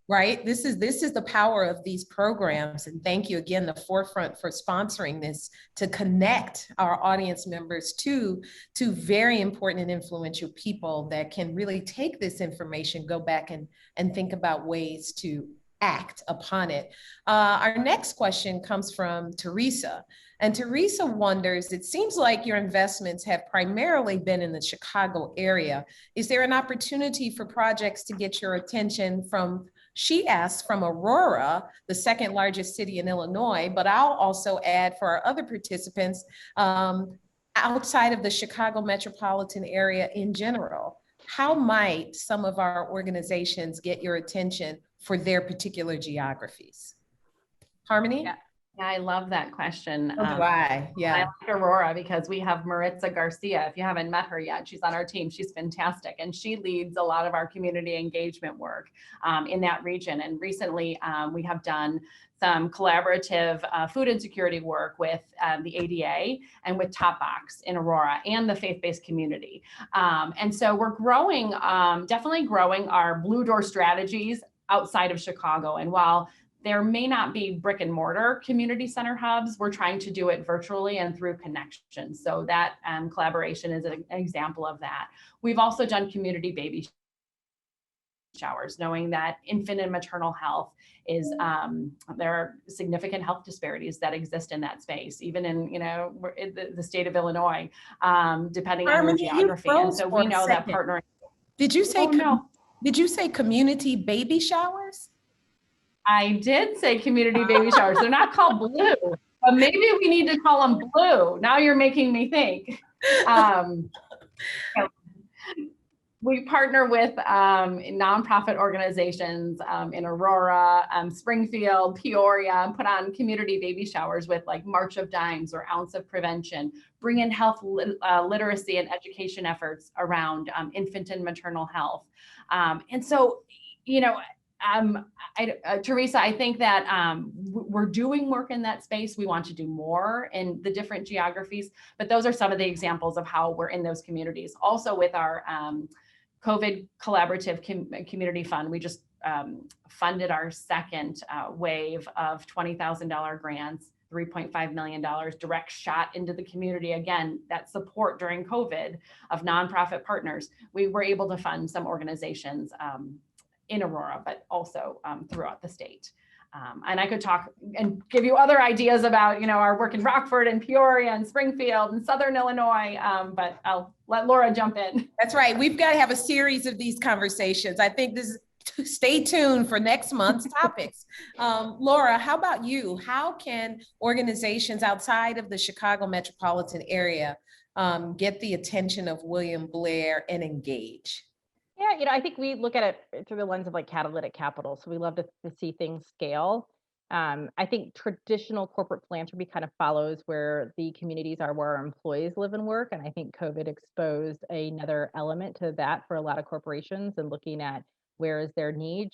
Right. This is the power of these programs. And thank you again, the Forefront, for sponsoring this to connect our audience members to very important and influential people that can really take this information, go back and think about ways to act upon it. Our next question comes from Teresa. And Teresa wonders, it seems like your investments have primarily been in the Chicago area. Is there an opportunity for projects to get your attention from, she asks, from Aurora, the second largest city in Illinois, but I'll also add for our other participants, outside of the Chicago metropolitan area in general? How might some of our organizations get your attention for their particular geographies? Harmony? Yeah, I love that question. So do I. Yeah. I like Aurora because we have Maritza Garcia. If you haven't met her yet, she's on our team. She's fantastic. And she leads a lot of our community engagement work in that region. And recently we have done some collaborative food insecurity work with the ADA and with Top Box in Aurora and the faith-based community. And so we're growing, definitely growing our Blue Door strategies outside of Chicago. And while there may not be brick and mortar community center hubs, we're trying to do it virtually and through connections. So that collaboration is an example of that. We've also done community baby showers, knowing that infant and maternal health is, there are significant health disparities that exist in that space, even in, the state of Illinois, depending on your geography. And so we know that partnering. Did you say, no. Did you say community baby showers? I did say community baby showers. They're not called blue, but maybe we need to call them blue. Now you're making me think. We partner with nonprofit organizations in Aurora, Springfield, Peoria, and put on community baby showers with like March of Dimes or Ounce of Prevention, bring in health literacy and education efforts around infant and maternal health. And so, Teresa, I think that we're doing work in that space. We want to do more in the different geographies, but those are some of the examples of how we're in those communities. Also with our COVID Collaborative Community Fund, we just funded our second wave of $20,000 grants, $3.5 million direct shot into the community. Again, that support during COVID of nonprofit partners. We were able to fund some organizations in Aurora, but also throughout the state. And I could talk and give you other ideas about, our work in Rockford and Peoria and Springfield and Southern Illinois, but I'll let Laura jump in. That's right. We've got to have a series of these conversations. I think this is, stay tuned for next month's topics. Laura, how about you? How can organizations outside of the Chicago metropolitan area get the attention of William Blair and engage? Yeah, I think we look at it through the lens of like catalytic capital. So we love to see things scale. I think traditional corporate philanthropy kind of follows where the communities are, where our employees live and work. And I think COVID exposed another element to that for a lot of corporations, and looking at where is their need,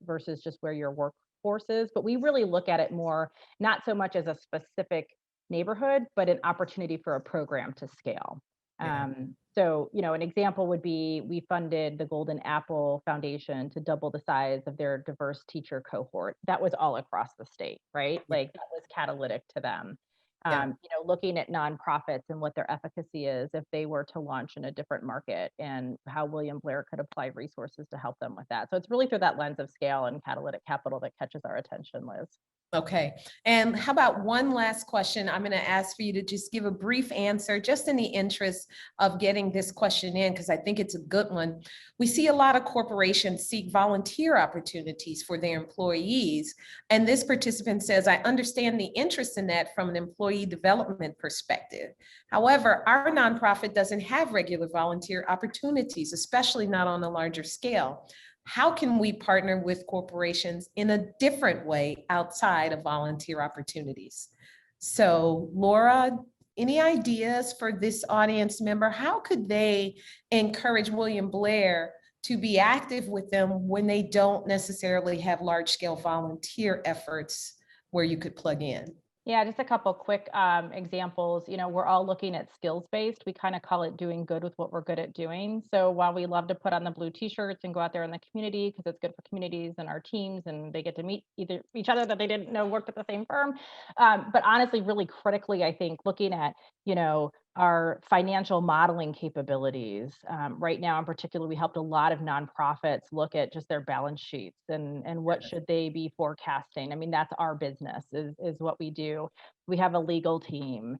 versus just where your workforce is. But we really look at it more, not so much as a specific neighborhood, but an opportunity for a program to scale. Yeah. So, an example would be, we funded the Golden Apple Foundation to double the size of their diverse teacher cohort. That was all across the state, right? Like that was catalytic to them. Yeah. Looking at nonprofits and what their efficacy is if they were to launch in a different market, and how William Blair could apply resources to help them with that. So it's really through that lens of scale and catalytic capital that catches our attention, Liz. Okay. And how about one last question? I'm going to ask for you to just give a brief answer, just in the interest of getting this question in, because I think it's a good one. We see a lot of corporations seek volunteer opportunities for their employees. And this participant says, I understand the interest in that from an employee development perspective. However, our nonprofit doesn't have regular volunteer opportunities, especially not on a larger scale. How can we partner with corporations in a different way outside of volunteer opportunities? So, Laura, any ideas for this audience member? How could they encourage William Blair to be active with them when they don't necessarily have large-scale volunteer efforts where you could plug in? Yeah, just a couple quick examples. We're all looking at skills-based. We kind of call it doing good with what we're good at doing. So while we love to put on the blue t-shirts and go out there in the community, because it's good for communities and our teams, and they get to meet either each other that they didn't know worked at the same firm. But honestly, really critically, I think looking at, our financial modeling capabilities. Right now, in particular, we helped a lot of nonprofits look at just their balance sheets and what should they be forecasting. I mean, that's our business, is what we do. We have a legal team.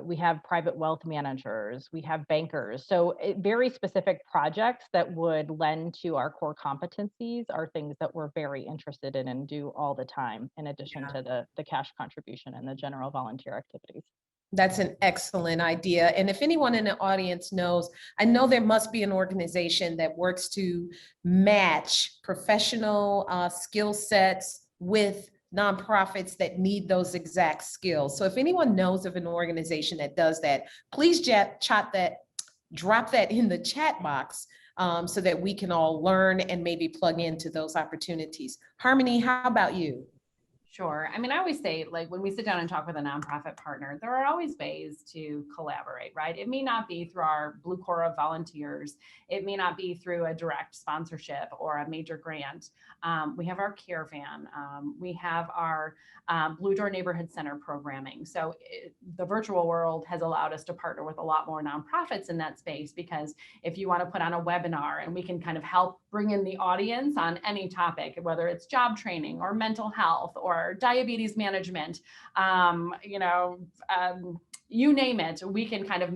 We have private wealth managers. We have bankers. So very specific projects that would lend to our core competencies are things that we're very interested in and do all the time, in addition to the cash contribution and the general volunteer activities. That's an excellent idea. And if anyone in the audience knows, I know there must be an organization that works to match professional skill sets with nonprofits that need those exact skills. So if anyone knows of an organization that does that, please drop that in the chat box so that we can all learn and maybe plug into those opportunities. Harmony, how about you? Sure. I mean, I always say, like, when we sit down and talk with a nonprofit partner, there are always ways to collaborate, right? It may not be through our Blue Corps of volunteers. It may not be through a direct sponsorship or a major grant. We have our caravan. We have our Blue Door Neighborhood Center programming. So the virtual world has allowed us to partner with a lot more nonprofits in that space, because if you want to put on a webinar and we can kind of help bring in the audience on any topic, whether it's job training or mental health or diabetes management, you name it, we can kind of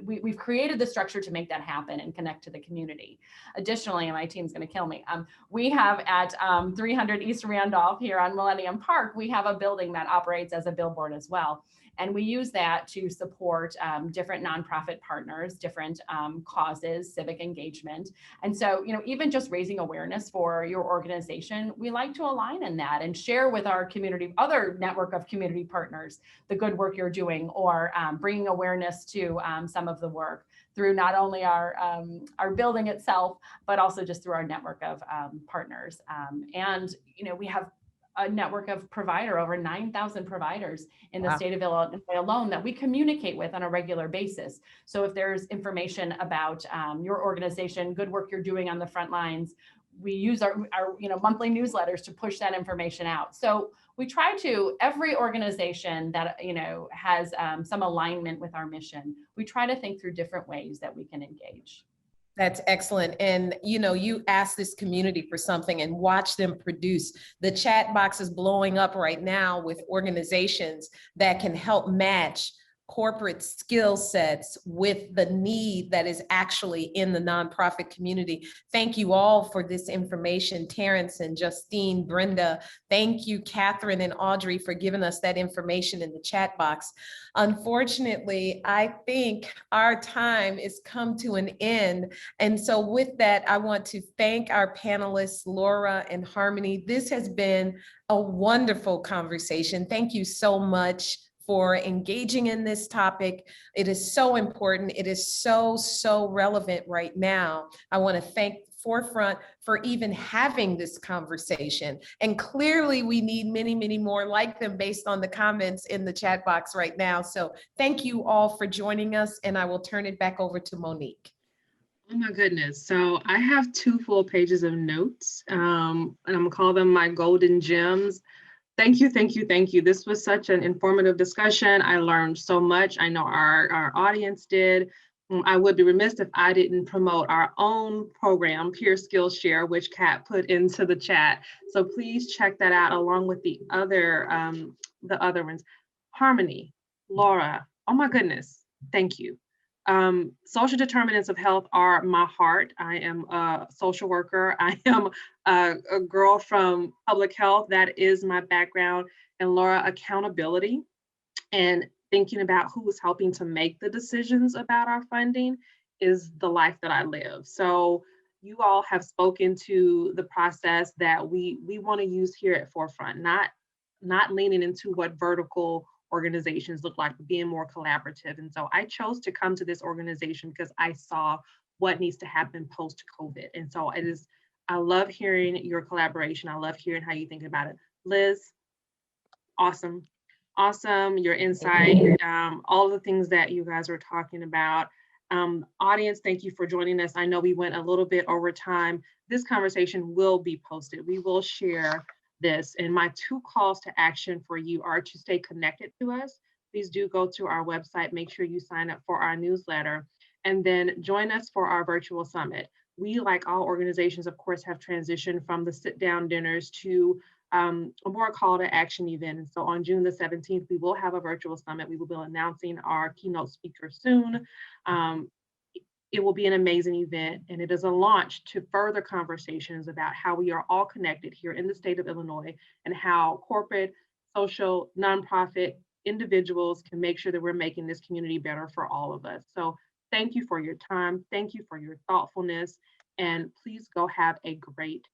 we've created the structure to make that happen and connect to the community. Additionally, and my team's going to kill me, we have at 300 East Randolph here on Millennium Park, we have a building that operates as a billboard as well. And we use that to support different nonprofit partners, different causes, civic engagement. And so, even just raising awareness for your organization, we like to align in that and share with our community, other network of community partners, the good work you're doing, or bringing awareness to some of the work through not only our building itself, but also just through our network of partners. And we have a network of over 9,000 providers in the state of Illinois alone that we communicate with on a regular basis. So if there's information about your organization, good work you're doing on the front lines, we use our monthly newsletters to push that information out. So we try to, every organization that has some alignment with our mission, we try to think through different ways that we can engage. That's excellent. And you ask this community for something and watch them produce. The chat box is blowing up right now with organizations that can help match corporate skill sets with the need that is actually in the nonprofit community. Thank you all for this information, Terrence and Justine, Brenda. Thank you, Catherine and Audrey, for giving us that information in the chat box. Unfortunately, I think our time is come to an end. And so with that, I want to thank our panelists, Laura and Harmony. This has been a wonderful conversation. Thank you so much for engaging in this topic. It is so important. It is so relevant right now. I want to thank Forefront for even having this conversation. And clearly we need many more like them based on the comments in the chat box right now. So thank you all for joining us, and I will turn it back over to Monique. Oh my goodness. So I have 2 full pages of notes, and I'm gonna call them my golden gems. Thank you. This was such an informative discussion. I learned so much. I know our audience did. I would be remiss if I didn't promote our own program, Peer Skills Share, which Kat put into the chat. So please check that out along with the other ones. Harmony, Laura, oh my goodness, thank you. Social determinants of health are my heart. I am a social worker. I am a girl from public health. That is my background. And Laura, accountability and thinking about who is helping to make the decisions about our funding is the life that I live. So you all have spoken to the process that we want to use here at Forefront, not leaning into what vertical organizations look like, being more collaborative. And so I chose to come to this organization because I saw what needs to happen post-COVID. And so I love hearing your collaboration. I love hearing how you think about it. Liz, awesome, your insight, all the things that you guys were talking about. Audience, thank you for joining us. I know we went a little bit over time. This conversation will be posted. We will share this, and my 2 calls to action for you are to stay connected to us. Please do go to our website, make sure you sign up for our newsletter, and then join us for our virtual summit. We, like all organizations, of course, have transitioned from the sit-down dinners to a more call to action event. And so on June the 17th, we will have a virtual summit. We will be announcing our keynote speaker soon. It will be an amazing event, and it is a launch to further conversations about how we are all connected here in the state of Illinois and how corporate, social, nonprofit individuals can make sure that we're making this community better for all of us. So thank you for your time. Thank you for your thoughtfulness, and please go have a great